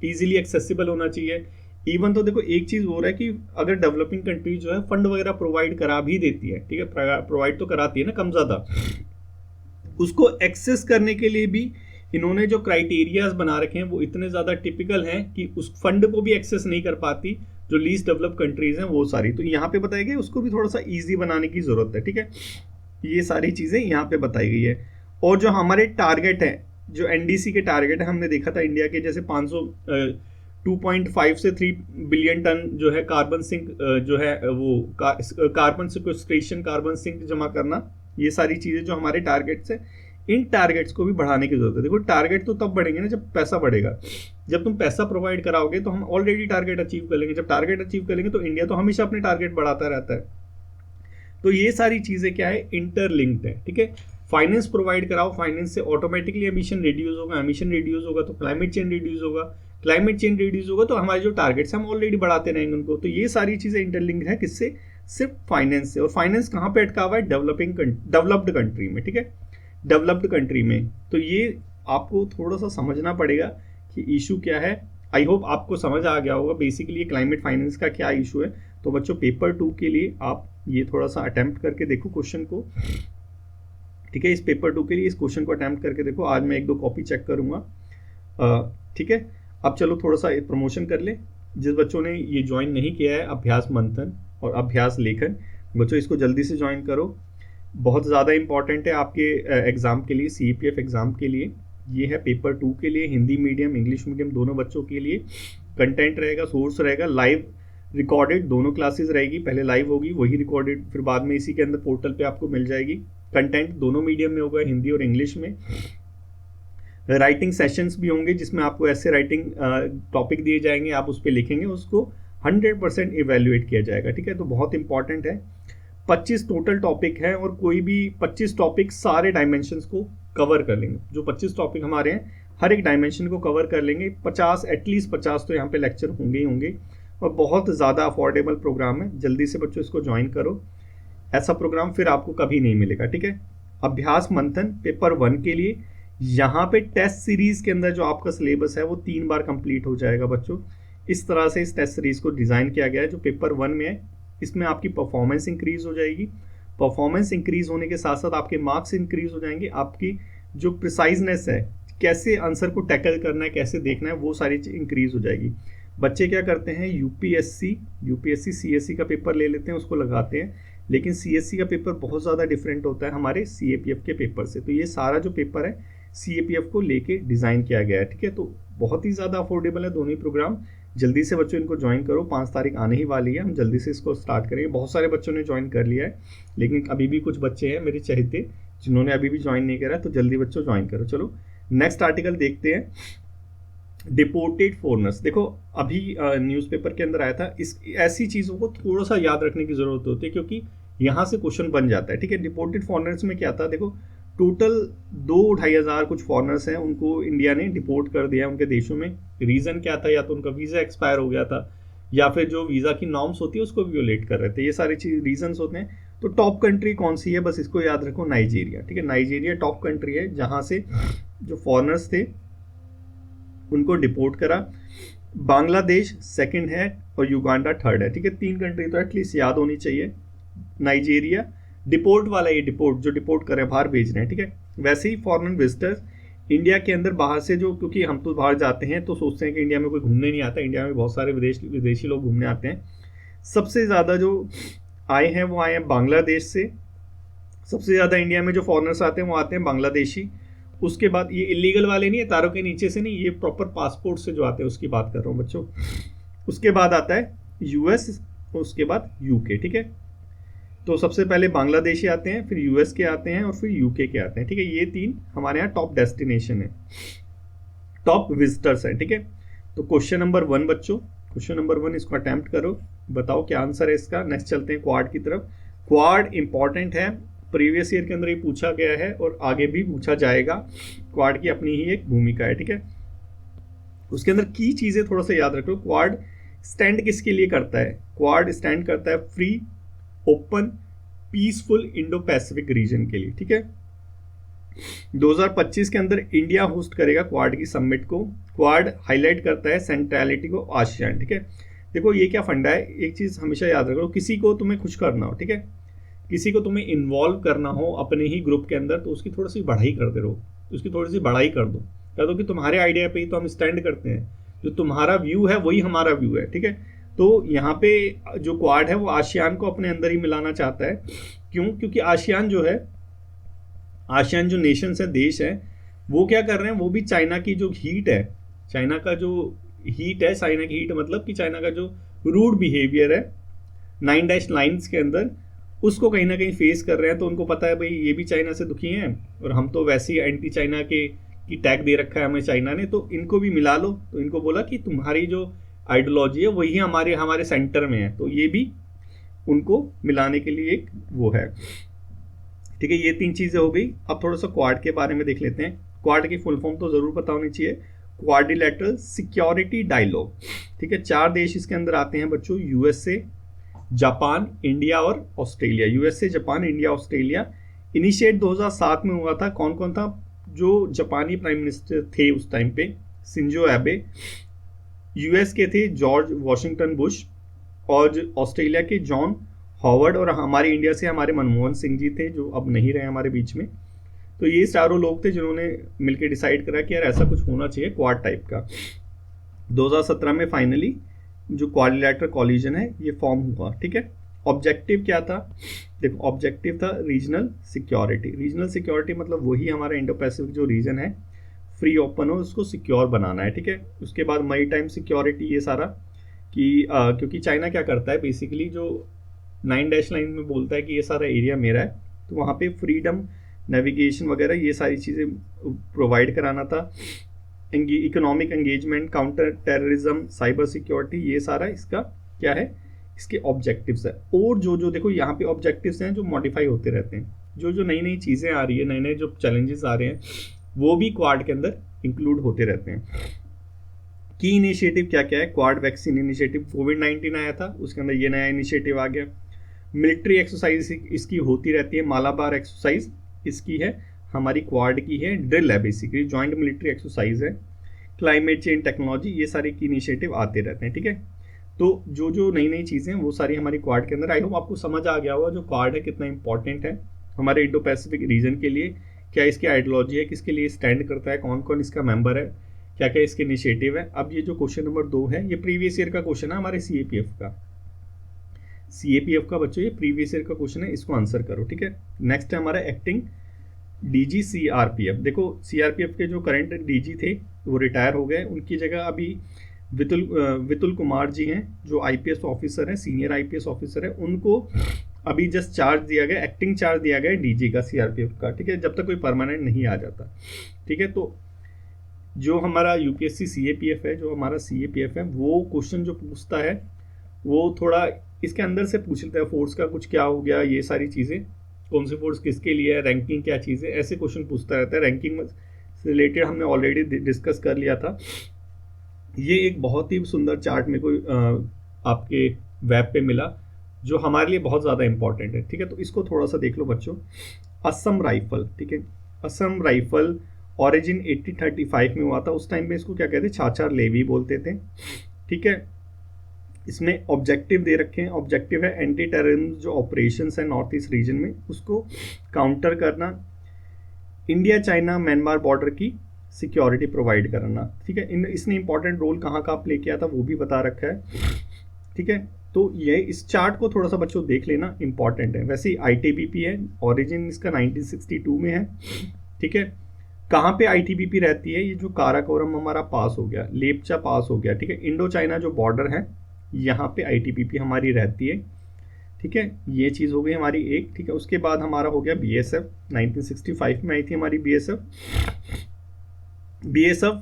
ईजिली एक्सेसिबल होना चाहिए। इवन तो देखो एक चीज़ हो रहा है कि अगर डेवलपिंग कंट्री जो है फंड वगैरह प्रोवाइड करा भी देती है, ठीक है, प्रोवाइड तो कराती है ना कम ज़्यादा, उसको एक्सेस करने के लिए भी इन्होंने जो क्राइटेरियाज बना रखे हैं वो इतने ज़्यादा टिपिकल हैं कि उस फंड को भी एक्सेस नहीं कर पाती जो लीस्ट डेवलप कंट्रीज हैं वो सारी। तो यहाँ पे बताया गया उसको भी थोड़ा सा ईजी बनाने की ज़रूरत है, ठीक है। ये सारी चीज़ें यहाँ पे बताई गई है। और जो हमारे टारगेट है, जो एनडीसी के टारगेट है, हमने देखा था इंडिया के जैसे 2.5 से 3 बिलियन टन जो है कार्बन सिंक जो है वो कार्बन सिक्वेस्ट्रेशन, कार्बन सिंक जमा करना, ये सारी चीज़ें जो हमारे टारगेट्स है, इन टारगेट्स को भी बढ़ाने की जरूरत है। देखो टारगेट तो तब बढ़ेंगे ना जब पैसा बढ़ेगा। जब तुम पैसा प्रोवाइड कराओगे तो हम ऑलरेडी टारगेट अचीव कर लेंगे। जब टारगेट अचीव कर लेंगे तो इंडिया तो हमेशा अपने टारगेट बढ़ाता रहता है। तो ये सारी चीज़ें क्या है, इंटरलिंक्ड है, ठीक है। फाइनेंस प्रोवाइड कराओ, फाइनेंस से ऑटोमेटिकली एमिशन रिड्यूस होगा, एमिशन रिड्यूस होगा तो क्लाइमेट चेंज रिड्यूस होगा, क्लाइमेट चेंज रिड्यूस होगा तो हमारे जो टारगेट्स हम ऑलरेडी बढ़ाते रहेंगे उनको। तो ये सारी चीज़ें इंटरलिंक्ड है, किससे, सिर्फ फाइनेंस से। और फाइनेंस कहाँ पे अटका हुआ है, डेवलप्ड कंट्री में, ठीक है, डेवलप्ड कंट्री में। तो ये आपको थोड़ा सा समझना पड़ेगा कि इशू क्या है। आई होप आपको समझ आ गया होगा बेसिकली क्लाइमेट फाइनेंस का क्या इशू है। तो बच्चों पेपर 2 के लिए आप ये थोड़ा सा अटेम्प्ट करके देखो क्वेश्चन को, ठीक है। इस पेपर 2 के लिए इस क्वेश्चन को अटेम्प्ट करके देखो। आज मैं 1-2 कॉपी चेक करूंगा, ठीक है। अब चलो थोड़ा सा प्रमोशन कर ले। जिस बच्चों ने ये ज्वाइन नहीं किया है अभ्यास मंथन और अभ्यास लेखन, बच्चों इसको जल्दी से ज्वाइन करो। बहुत ज़्यादा इंपॉर्टेंट है आपके एग्ज़ाम के लिए, CAPF एग्ज़ाम के लिए। ये है पेपर 2 के लिए, हिंदी मीडियम इंग्लिश मीडियम दोनों बच्चों के लिए। कंटेंट रहेगा, सोर्स रहेगा, लाइव रिकॉर्डेड दोनों क्लासेस रहेगी। पहले लाइव होगी, वही रिकॉर्डेड फिर बाद में इसी के अंदर पोर्टल पे आपको मिल जाएगी। कंटेंट दोनों मीडियम में होगा, हिंदी और इंग्लिश में। राइटिंग सेशंस भी होंगे जिसमें आपको ऐसे राइटिंग टॉपिक दिए जाएंगे, आप उस पर लिखेंगे, उसको 100% इवेल्युएट किया जाएगा, ठीक है। तो बहुत इंपॉर्टेंट है। 25 टोटल टॉपिक है और कोई भी 25 टॉपिक सारे डायमेंशंस को कवर कर लेंगे। जो 25 टॉपिक हमारे हैं हर एक डायमेंशन को कवर कर लेंगे। 50 एटलीस्ट 50 तो यहाँ पे लेक्चर होंगे ही होंगे। और बहुत ज़्यादा अफोर्डेबल प्रोग्राम है, जल्दी से बच्चों इसको ज्वाइन करो। ऐसा प्रोग्राम फिर आपको कभी नहीं मिलेगा, ठीक है। अभ्यास मंथन पेपर 1 के लिए यहाँ पे टेस्ट सीरीज के अंदर जो आपका सिलेबस है वो 3 बार कंप्लीट हो जाएगा बच्चों। इस तरह से इस टेस्ट सीरीज को डिज़ाइन किया गया है। जो पेपर 1 में है इसमें आपकी परफॉर्मेंस इंक्रीज हो जाएगी। परफॉर्मेंस इंक्रीज होने के साथ साथ आपके मार्क्स इंक्रीज हो जाएंगे। आपकी जो प्रिसाइजनेस है, कैसे आंसर को टैकल करना है, कैसे देखना है, वो सारी चीज़ इंक्रीज हो जाएगी। बच्चे क्या करते हैं, यूपीएससी CSE का पेपर ले लेते हैं, उसको लगाते हैं, लेकिन CSE का पेपर बहुत ज़्यादा डिफरेंट होता है हमारे CAPF के पेपर से। तो ये सारा जो पेपर है CAPF को लेके डिज़ाइन किया गया है, ठीक है। तो बहुत ही ज़्यादा अफोर्डेबल है दोनों ही प्रोग्राम। जल्दी से बच्चों इनको ज्वाइन करो, 5 तारीख आने ही वाली है, हम जल्दी से इसको स्टार्ट करेंगे। बहुत सारे बच्चों ने ज्वाइन कर लिया है, लेकिन अभी भी कुछ बच्चे हैं मेरे चहेते जिन्होंने अभी भी ज्वाइन नहीं करा, तो जल्दी बच्चों ज्वाइन करो। चलो नेक्स्ट आर्टिकल देखते हैं, डिपोर्टेड फॉरेनर्स। देखो अभी न्यूज़पेपर के अंदर आया था। इस ऐसी चीज़ों को थोड़ा सा याद रखने की ज़रूरत होती है क्योंकि यहाँ से क्वेश्चन बन जाता है, ठीक है। डिपोर्टेड फॉरेनर्स में क्या था, देखो टोटल 2-2.5 हज़ार कुछ फॉरेनर्स हैं, उनको इंडिया ने डिपोर्ट कर दिया उनके देशों में। रीज़न क्या था, या तो उनका वीज़ा एक्सपायर हो गया था या फिर जो वीज़ा की नॉर्म्स होती है उसको वियोलेट कर रहे थे। ये सारी चीज़ रीजंस होते हैं। तो टॉप कंट्री कौन सी है, बस इसको याद रखो, नाइजीरिया, ठीक है। नाइजीरिया टॉप कंट्री है जहाँ से जो फॉरेनर्स थे उनको डिपोर्ट करा। बांग्लादेश सेकंड है और युगांडा थर्ड है, ठीक है। 3 कंट्री तो एटलीस्ट याद होनी चाहिए। नाइजीरिया डिपोर्ट वाला, ये डिपोर्ट जो डिपोर्ट कर रहे हैं, बाहर भेज रहे हैं, ठीक है। वैसे ही फॉरेन विजिटर्स इंडिया के अंदर बाहर से जो, क्योंकि हम तो बाहर जाते हैं तो सोचते हैं कि इंडिया में कोई घूमने नहीं आता, इंडिया में बहुत सारे विदेशी लोग घूमने आते हैं। सबसे ज़्यादा जो आए हैं वो आए हैं बांग्लादेश से। सबसे ज़्यादा इंडिया में जो फॉरेनर्स आते हैं वो आते हैं बांग्लादेशी। उसके बाद ये इलीगल वाले नहीं है, तारों के नीचे से नहीं, ये प्रॉपर पासपोर्ट से जो आते हैं उसकी बात कर रहा हूँ बच्चों। उसके बाद आता है US, उसके बाद UK, ठीक है। तो सबसे पहले बांग्लादेशी आते हैं, फिर यूएस के आते हैं और फिर यूके के आते हैं, ठीक है। ये 3 हमारे यहाँ टॉप डेस्टिनेशन है, टॉप विजिटर्स हैं, ठीक है। तो क्वेश्चन नंबर 1 बच्चों, क्वेश्चन नंबर 1 इसको अटेम्प्ट करो, बताओ क्या आंसर है इसका। नेक्स्ट चलते हैं क्वाड की तरफ। क्वाड इंपॉर्टेंट है, प्रीवियस ईयर के अंदर ये पूछा गया है और आगे भी पूछा जाएगा। क्वाड की अपनी ही एक भूमिका है, ठीक है। उसके अंदर की चीजें थोड़ा सा याद रखो। क्वाड स्टैंड किसके लिए करता है? क्वाड स्टैंड करता है free, open, peaceful Indo Pacific region के लिए, ठीक है। 2025 के अंदर इंडिया होस्ट करेगा क्वाड की समिट को। क्वाड हाईलाइट करता है सेंट्रलिटी को आसियान, ठीक है। देखो ये क्या फंडा है, एक चीज हमेशा याद रखो, किसी को तुम्हें खुश करना हो, ठीक है, किसी को तुम्हें इन्वॉल्व करना हो अपने ही ग्रुप के अंदर, तो उसकी थोड़ी सी बढ़ाई करते रहो, उसकी थोड़ी सी बढ़ाई कर दो, कह दो कि तुम्हारे आइडिया पे ही तो हम स्टैंड करते हैं, जो तुम्हारा व्यू है वही हमारा व्यू है, ठीक है। तो यहाँ पे जो क्वाड है वो आसियान को अपने अंदर ही मिलाना चाहता है। क्यों? क्योंकि आसियान जो है, आसियान जो नेशंस है, देश है, वो क्या कर रहे हैं, वो भी चाइना की जो हीट है, चाइना का जो हीट है, चाइना की हीट मतलब कि चाइना का जो रूड बिहेवियर है 9 डैश लाइन्स के अंदर, उसको कहीं ना कहीं फेस कर रहे हैं। तो उनको पता है भाई ये भी चाइना से दुखी हैं और हम तो वैसे ही एंटी चाइना के की टैग दे रखा है हमें चाइना ने, तो इनको भी मिला लो। तो इनको बोला कि तुम्हारी जो आइडियोलॉजी है वही हमारे हमारे सेंटर में है, तो ये भी उनको मिलाने के लिए एक वो है, ठीक है। ये 3 चीजें हो गई। अब थोड़ा सा क्वाड के बारे में देख लेते हैं। क्वाड की फुल फॉर्म तो जरूर पता होनी चाहिए, क्वाड्रिलैटरल सिक्योरिटी डायलॉग, ठीक है। 4 देश इसके अंदर आते हैं बच्चों, यूएसए, जापान, इंडिया और Australia. USA, Japan, India, Australia. Initiate 2007 में हुआ था। कौन कौन था? जो जापानी प्राइम मिनिस्टर थे उस टाइम पे, शिंजो एबे। यूएस के थे जॉर्ज वॉशिंगटन बुश, और ऑस्ट्रेलिया के जॉन हॉवर्ड, और हमारे इंडिया से हमारे मनमोहन सिंह जी थे, जो अब नहीं रहे हमारे बीच में। तो ये चारों लोग थे जिन्होंने मिलकर डिसाइड करा कि यार ऐसा कुछ होना चाहिए क्वाड टाइप का। 2017 में फाइनली जो क्वाड्रिलैटरल कोलिजन है ये फॉर्म हुआ, ठीक है। ऑब्जेक्टिव क्या था? देखो ऑब्जेक्टिव था रीजनल सिक्योरिटी। रीजनल सिक्योरिटी मतलब वही हमारा इंडो पैसिफिक जो रीजन है फ्री, ओपन हो, उसको सिक्योर बनाना है, ठीक है। उसके बाद मई टाइम सिक्योरिटी, ये सारा कि क्योंकि चाइना क्या करता है बेसिकली, जो 9 डैश लाइन में बोलता है कि ये सारा एरिया मेरा है, तो वहाँ पे फ्रीडम, नेविगेशन वगैरह ये सारी चीज़ें प्रोवाइड कराना था। Economic engagement, counter terrorism, cyber security, ये सारा इसका क्या है, इसके ऑब्जेक्टिव्स है। और जो जो देखो यहाँ पे ऑब्जेक्टिव्स हैं जो मॉडिफाई होते रहते हैं, जो जो नई नई चीज़ें आ रही है, नए नए जो चैलेंजेस आ रहे हैं, वो भी क्वाड के अंदर इंक्लूड होते रहते हैं। की इनिशिएटिव क्या क्या है? क्वाड वैक्सीन इनिशिएटिव, कोविड-19 आया था उसके अंदर ये नया इनिशिएटिव आ गया। मिलिट्री एक्सरसाइज इसकी होती रहती है, मालाबार एक्सरसाइज इसकी है, हमारी क्वाड की है, ड्रिल है, बेसिकली जॉइंट मिलिट्री एक्सरसाइज है। क्लाइमेट चेंज टेक्नोलॉजी, ये सारे की इनिशिएटिव आते रहते हैं, ठीक है। तो जो जो नई नई चीज़ें हैं वो सारी हमारी क्वाड के अंदर। आई होप आपको समझ आ गया होगा जो क्वाड है कितना इंपॉर्टेंट है हमारे इंडो पैसिफिक रीजन के लिए, क्या इसकी आइडियोलॉजी है, किसके लिए स्टैंड करता है, कौन कौन इसका मेंबर है, क्या क्या इसके इनिशिएटिव है। अब ये जो क्वेश्चन नंबर 2 है, ये प्रीवियस ईयर का क्वेश्चन है हमारे सीएपीएफ का। सीएपीएफ का बच्चों ये प्रीवियस ईयर का क्वेश्चन है, इसको आंसर करो, ठीक है। नेक्स्ट है हमारा एक्टिंग डीजी सीआरपीएफ। देखो सीआरपीएफ के जो करंट डीजी थे वो रिटायर हो गए, उनकी जगह अभी वितुल कुमार जी हैं, जो आईपीएस ऑफिसर हैं, सीनियर आईपीएस ऑफिसर है, उनको अभी जस्ट चार्ज दिया गया, एक्टिंग चार्ज दिया गया डीजी का सीआरपीएफ का, ठीक है, जब तक कोई परमानेंट नहीं आ जाता, ठीक है। तो जो हमारा यूपीएससी सीएपीएफ है, जो हमारा सीएपीएफ है, वो क्वेश्चन जो पूछता है वो थोड़ा इसके अंदर से पूछ लेता है, फोर्स का कुछ क्या हो गया, ये सारी चीज़ें, कौन सी फोर्स किसके लिए है, रैंकिंग क्या चीज़ है, ऐसे क्वेश्चन पूछता रहता है। रैंकिंग से रिलेटेड हमने ऑलरेडी डिस्कस कर लिया था। ये एक बहुत ही सुंदर चार्ट मेरे को आपके वेब पे मिला, जो हमारे लिए बहुत ज़्यादा इंपॉर्टेंट है, ठीक है। तो इसको थोड़ा सा देख लो बच्चों। असम राइफल, ठीक है, असम राइफल ऑरिजिन 1835 में हुआ था। उस टाइम पे इसको क्या कहते हैं, छाछार लेवी बोलते थे, ठीक है। इसमें ऑब्जेक्टिव दे रखे हैं, ऑब्जेक्टिव है एंटी टेररिज्म जो ऑपरेशंस है नॉर्थ ईस्ट रीजन में उसको काउंटर करना, इंडिया चाइना म्यांमार बॉर्डर की सिक्योरिटी प्रोवाइड करना, ठीक है। इसने इंपॉर्टेंट रोल कहाँ का प्ले किया था वो भी बता रखा है, ठीक है। तो ये इस चार्ट को थोड़ा सा बच्चों देख लेना, इंपॉर्टेंट है। वैसे आईटीबीपी है, ऑरिजिन इसका 1962 में है, ठीक है। कहाँ पे आईटीबीपी रहती है? ये जो काराकोरम हमारा पास हो गया, लेपचा पास हो गया, ठीक है, इंडो चाइना जो बॉर्डर है यहाँ पे आईटीबीपी हमारी रहती है। ठीक है, ये चीज़ हो गई हमारी एक। ठीक है, उसके बाद हमारा हो गया बीएसएफ, 1965 में आई थी हमारी बीएसएफ। बीएसएफ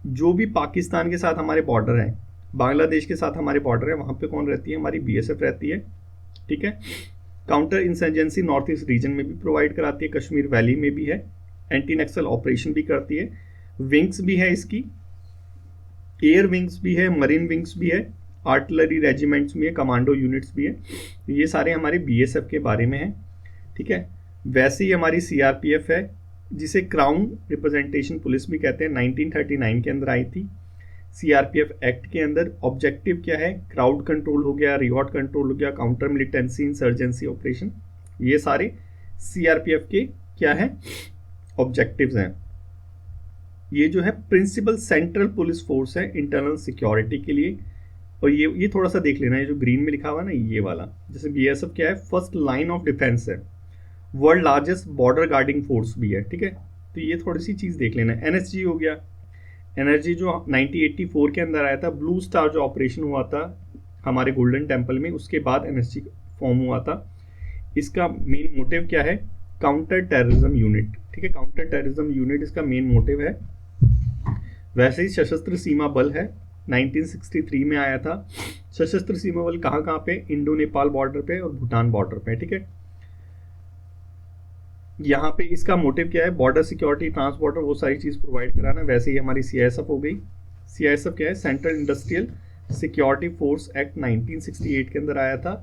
जो भी पाकिस्तान के साथ हमारे बॉर्डर है, बांग्लादेश के साथ हमारे बॉर्डर है, वहाँ पे कौन रहती है, हमारी बीएसएफ रहती है। ठीक है, counter insurgency north east region में भी प्रोवाइड कराती है, कश्मीर वैली में भी है, एंटी नक्सल ऑपरेशन भी करती है, विंग्स भी है इसकी, एयर विंग्स भी है, मरीन विंग्स भी है, आर्टिलरी रेजिमेंट्स भी है, कमांडो यूनिट्स भी है। ये सारे हमारे बीएसएफ के बारे में है। ठीक है, वैसे ही हमारी सीआरपीएफ है, जिसे क्राउन रिप्रेजेंटेशन पुलिस भी कहते हैं, 1939 के अंदर आई थी। सीआरपीएफ एक्ट के अंदर ऑब्जेक्टिव क्या है, क्राउड कंट्रोल हो गया, रिवॉर्ड कंट्रोल हो गया, काउंटर मिलिटेंसी, इंसर्जेंसी ऑपरेशन, ये सारे सीआरपीएफ के क्या है, ऑब्जेक्टिव्स हैं। ये जो है प्रिंसिपल सेंट्रल पुलिस फोर्स है इंटरनल सिक्योरिटी के लिए। और ये थोड़ा सा देख लेना है, जो ग्रीन में लिखा हुआ है ना, ये वाला, जैसे बीएसएफ क्या है, फर्स्ट लाइन ऑफ डिफेंस है, world largest border guarding force भी है। ठीक है, तो ये थोड़ी सी चीज़ देख लेना है। एनएसजी हो गया, एनर्जी जो 1984 के अंदर आया था, ब्लू स्टार जो ऑपरेशन हुआ था हमारे गोल्डन टेम्पल में, उसके बाद एनएसजी फॉर्म हुआ था। इसका मेन मोटिव क्या है, काउंटर टेररिज्म यूनिट। ठीक है, काउंटर टेररिज्म यूनिट इसका मेन मोटिव है। वैसे ही सशस्त्र सीमा बल है, 1963 में आया था। सशस्त्र सीमा बल कहाँ कहाँ पे, इंडो नेपाल बॉर्डर पे और भूटान बॉर्डर पे। ठीक है, यहाँ पे इसका मोटिव क्या है, बॉर्डर सिक्योरिटी, ट्रांसबॉर्डर, वो सारी चीज़ प्रोवाइड कराना। वैसे ही हमारी सीआईएसएफ हो गई। सीआईएसएफ क्या है, central industrial security force act 1968 के अंदर आया था।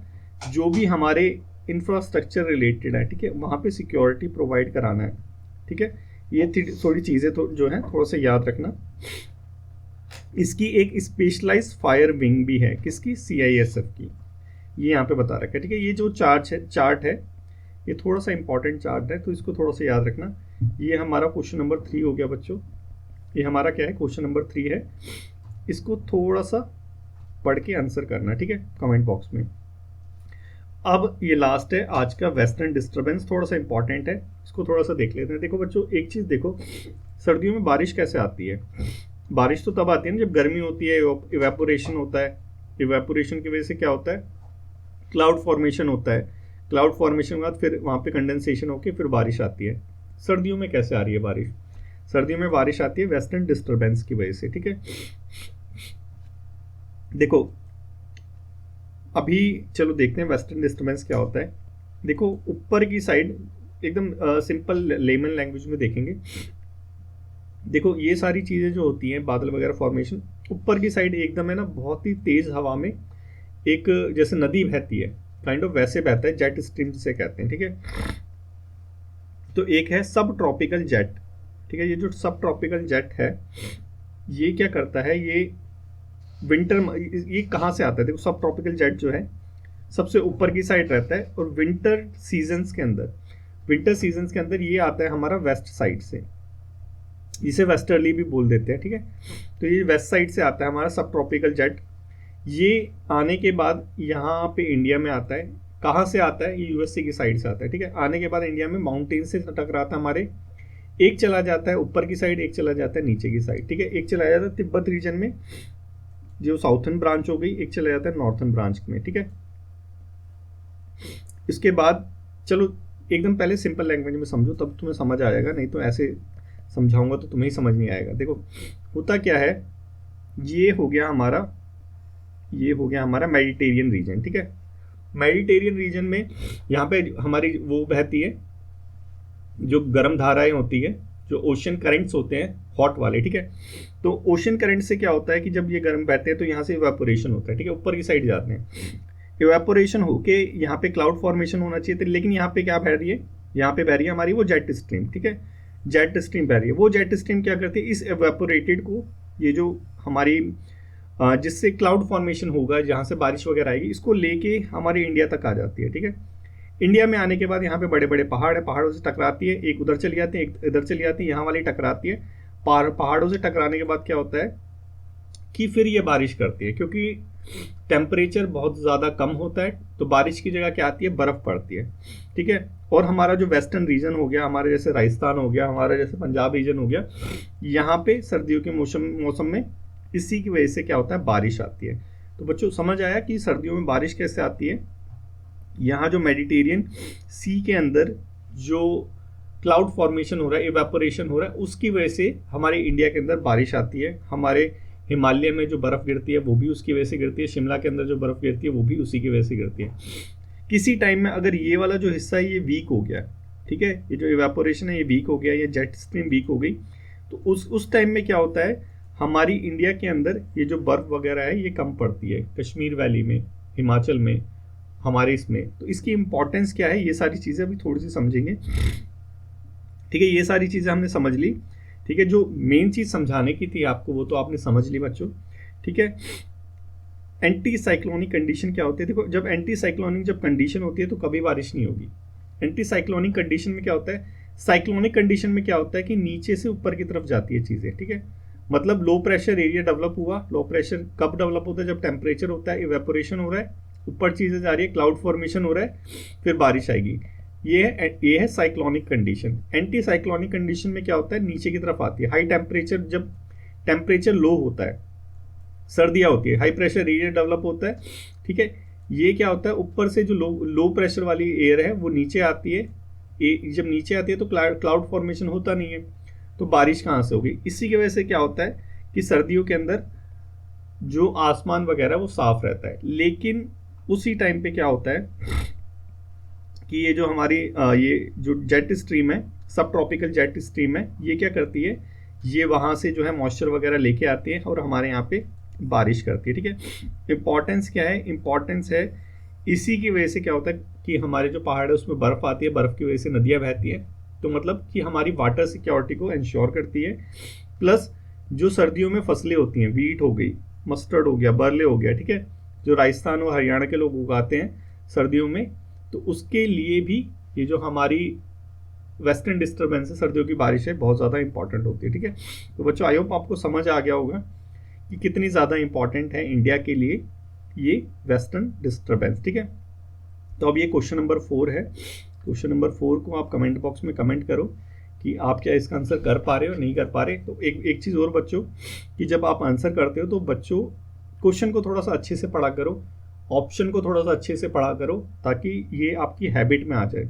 जो भी हमारे इंफ्रास्ट्रक्चर रिलेटेड है, ठीक है, वहाँ पे सिक्योरिटी प्रोवाइड कराना है। ठीक है, ये थोड़ी चीज़ें तो जो है थोड़ा सा याद रखना। इसकी एक स्पेशलाइज्ड फायर विंग भी है, किसकी, सीआईएसएफ की, ये यहाँ पे बता रखा है। ठीक है, ये जो चार्ट है ये थोड़ा सा इंपॉर्टेंट चार्ट है, तो इसको थोड़ा सा याद रखना। ये हमारा क्वेश्चन नंबर 3 हो गया बच्चों, ये हमारा क्या है, क्वेश्चन नंबर 3 है। इसको थोड़ा सा पढ़ के आंसर करना, ठीक है, कमेंट बॉक्स में। अब ये लास्ट है आज का, वेस्टर्न डिस्टर्बेंस, थोड़ा सा इंपॉर्टेंट है, इसको थोड़ा सा देख लेते हैं। देखो बच्चों, एक चीज़ देखो, सर्दियों में बारिश कैसे आती है। बारिश तो तब आती है ना जब गर्मी होती है, इवेपोरेशन होता है। इवेपोरेशन की वजह से क्या होता है, क्लाउड फॉर्मेशन होता है। क्लाउड फॉर्मेशन के बाद फिर वहाँ पे कंडेंसेशन होकर फिर बारिश आती है। सर्दियों में कैसे आ रही है बारिश, सर्दियों में बारिश आती है वेस्टर्न डिस्टर्बेंस की वजह से। ठीक है, देखो अभी चलो देखते हैं वेस्टर्न डिस्टर्बेंस क्या होता है। देखो ऊपर की साइड एकदम सिंपल लेमन लैंग्वेज में देखेंगे। देखो ये सारी चीज़ें जो होती हैं, बादल वगैरह फॉर्मेशन, ऊपर की साइड एकदम है ना, बहुत ही तेज हवा में एक जैसे नदी बहती है, काइंड ऑफ वैसे बहता है, जेट स्ट्रीम जिसे कहते हैं। ठीक है, तो एक है सब ट्रॉपिकल जेट। ठीक है, ये जो सब ट्रॉपिकल जेट है ये क्या करता है, ये विंटर, ये कहाँ से आता है, देखो सब ट्रॉपिकल जेट जो है सबसे ऊपर की साइड रहता है, और विंटर सीजन्स के अंदर ये आता है हमारा वेस्ट साइड से, इसे वेस्टर्ली भी बोल देते हैं। ठीक है, तो ये वेस्ट साइड से आता है हमारा सब ट्रॉपिकल जेट। ये आने के बाद यहाँ पे इंडिया में आता है। कहाँ से आता है, ये यूएसए की साइड से आता है। ठीक है, आने के बाद इंडिया में माउंटेन से टकराता है हमारे, एक चला जाता है ऊपर की साइड, एक चला जाता है नीचे की साइड। ठीक है, एक चला जाता है तिब्बत रीजन में जो साउथर्न ब्रांच हो गई, एक चला जाता है नॉर्थर्न ब्रांच में। ठीक है, इसके बाद चलो एकदम पहले सिंपल लैंग्वेज में समझो, तब तुम्हें समझ आएगा, नहीं तो ऐसे समझाऊंगा तो तुम्हें ही समझ नहीं आएगा। देखो होता क्या है, ये हो गया हमारा मेडिटेरियन रीजन। ठीक है, मेडिटेरियन रीजन में यहाँ पे हमारी वो बहती है जो गर्म धाराएं होती है, जो ओशन करेंट्स होते हैं हॉट वाले। ठीक है, तो ओशन करंट से क्या होता है कि जब ये गर्म बहते हैं तो यहाँ से इवेपोरेशन होता है। ठीक है, ऊपर की साइड जाते हैं, इवेपोरेशन होके यहाँ पे क्लाउड फॉर्मेशन होना चाहिए, लेकिन यहाँ पे क्या बह रही है, यहाँ पे बह रही है हमारी वो जेट स्ट्रीम। ठीक है, जेट स्ट्रीम बह रही है। वो जेट स्ट्रीम क्या करती है, इस इवेपोरेटेड को, ये जो हमारी जिससे क्लाउड फॉर्मेशन होगा, जहाँ से बारिश वगैरह आएगी, इसको लेके हमारे इंडिया तक आ जाती है। ठीक है, इंडिया में आने के बाद यहाँ पे बड़े बड़े पहाड़ है, पहाड़ों से टकराती है, एक उधर चली जाती है, एक इधर चली जाती है, यहाँ वाली टकराती है। पहाड़ों से टकराने के बाद क्या होता है कि फिर ये बारिश करती है, क्योंकि टेम्परेचर बहुत ज़्यादा कम होता है, तो बारिश की जगह क्या आती है, बर्फ़ पड़ती है। ठीक है, और हमारा जो वेस्टर्न रीजन हो गया, हमारे जैसे राजस्थान हो गया, हमारा जैसे पंजाब रीजन हो गया, यहाँ पे सर्दियों के मौसम में इसी की वजह से क्या होता है, बारिश आती है। तो बच्चों समझ आया कि सर्दियों में बारिश कैसे आती है। यहाँ जो मेडिटेरियन सी के अंदर जो क्लाउड फॉर्मेशन हो रहा है, इवेपोरेशन हो रहा है, उसकी वजह से हमारे इंडिया के अंदर बारिश आती है। हमारे हिमालय में जो बर्फ़ गिरती है वो भी उसकी वजह से गिरती है, शिमला के अंदर जो बर्फ़ गिरती है वो भी उसी की वजह से गिरती है। किसी टाइम में अगर ये वाला जो हिस्सा है ये वीक हो गया, ठीक है, ये जो इवेपोरेशन है ये वीक हो गया, ये जेट स्ट्रीम वीक हो गई, तो उस टाइम में क्या होता है, हमारी इंडिया के अंदर ये जो बर्फ़ वगैरह है ये कम पड़ती है, कश्मीर वैली में, हिमाचल में, हमारे इसमें। तो इसकी इंपॉर्टेंस क्या है, ये सारी चीज़ें अभी थोड़ी सी समझेंगे, ठीक है। ये सारी चीज़ें हमने समझ ली, ठीक है। जो मेन चीज़ समझाने की थी आपको वो तो आपने समझ ली बच्चों, ठीक है। एंटी साइक्लोनिक कंडीशन क्या होती है, देखो जब एंटी साइक्लोनिक जब कंडीशन होती है तो कभी बारिश नहीं होगी। एंटी साइक्लोनिक कंडीशन में क्या होता है, साइक्लोनिक कंडीशन में क्या होता है कि नीचे से ऊपर की तरफ जाती है चीज़ें, ठीक है। मतलब लो प्रेशर एरिया डेवलप हुआ, लो प्रेशर कब डेवलप होता है, जब टेम्परेचर होता है, इवेपोरेशन हो रहा है, ऊपर चीज़ें जा रही है, क्लाउड फॉर्मेशन हो रहा है, फिर बारिश आएगी। ये है cyclonic condition. Anti cyclonic condition में क्या होता है, नीचे की तरफ आती है, हाई टेम्परेचर, जब टेम्परेचर लो होता है, सर्दियाँ होती है, हाई प्रेशर एरिया डेवलप होता है, ठीक है। ये क्या होता है, ऊपर से जो लो प्रेशर वाली एयर है वो नीचे आती है, जब नीचे आती है तो क्लाउड फॉर्मेशन होता नहीं है, तो बारिश कहाँ से होगी। इसी की वजह से क्या होता है कि सर्दियों के अंदर जो आसमान वगैरह वो साफ रहता है। लेकिन उसी टाइम पे क्या होता है कि ये जो हमारी ये जो जेट स्ट्रीम है, सब ट्रॉपिकल जेट स्ट्रीम है, ये क्या करती है, ये वहाँ से जो है मॉइस्चर वगैरह लेके आती है और हमारे यहाँ पे बारिश करती है, ठीक है। इंपॉर्टेंस क्या है, इंपॉर्टेंस है इसी की वजह से क्या होता है कि हमारे जो पहाड़ है उसमें बर्फ़ आती है, बर्फ़ की वजह से नदियाँ बहती है, तो मतलब कि हमारी वाटर सिक्योरिटी को इंश्योर करती है। प्लस जो सर्दियों में फसलें होती हैं, वीट हो गई, मस्टर्ड हो गया, बरले हो गया, ठीक है, जो राजस्थान और हरियाणा के लोग उगाते हैं सर्दियों में, तो उसके लिए भी ये जो हमारी वेस्टर्न डिस्टर्बेंस है, सर्दियों की बारिश है, बहुत ज़्यादा इंपॉर्टेंट होती है, ठीक है। तो बच्चों आई होप आपको समझ आ गया होगा कि कितनी ज़्यादा इंपॉर्टेंट है इंडिया के लिए ये वेस्टर्न डिस्टर्बेंस, ठीक है। तो अब ये क्वेश्चन नंबर 4 है। क्वेश्चन नंबर 4 को आप कमेंट बॉक्स में कमेंट करो कि आप क्या इसका आंसर कर पा रहे हो, नहीं कर पा रहे। तो एक चीज़ और बच्चों, कि जब आप आंसर करते हो तो बच्चों क्वेश्चन को थोड़ा सा अच्छे से पढ़ा करो, ऑप्शन को थोड़ा सा अच्छे से पढ़ा करो, ताकि ये आपकी हैबिट में आ जाए,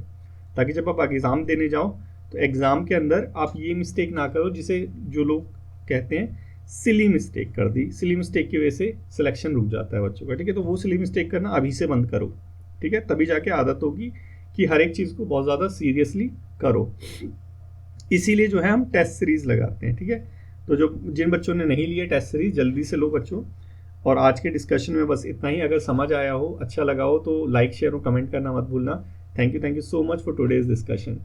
ताकि जब आप एग्ज़ाम देने जाओ तो एग्ज़ाम के अंदर आप ये मिस्टेक ना करो जिसे जो लोग कहते हैं सिली मिस्टेक कर दी। सिली मिस्टेक की वजह से सिलेक्शन रुक जाता है बच्चों का, ठीक है। तो वो सिली मिस्टेक करना अभी से बंद करो, ठीक है, तभी जाके आदत होगी कि हर एक चीज़ को बहुत ज़्यादा सीरियसली करो। इसीलिए जो है हम टेस्ट सीरीज़ लगाते हैं, ठीक है। तो जो जिन बच्चों ने नहीं लिया टेस्ट सीरीज़, जल्दी से लो बच्चों। और आज के डिस्कशन में बस इतना ही। अगर समझ आया हो, अच्छा लगा हो, तो लाइक शेयर और कमेंट करना मत भूलना। Thank you so much for today's discussion.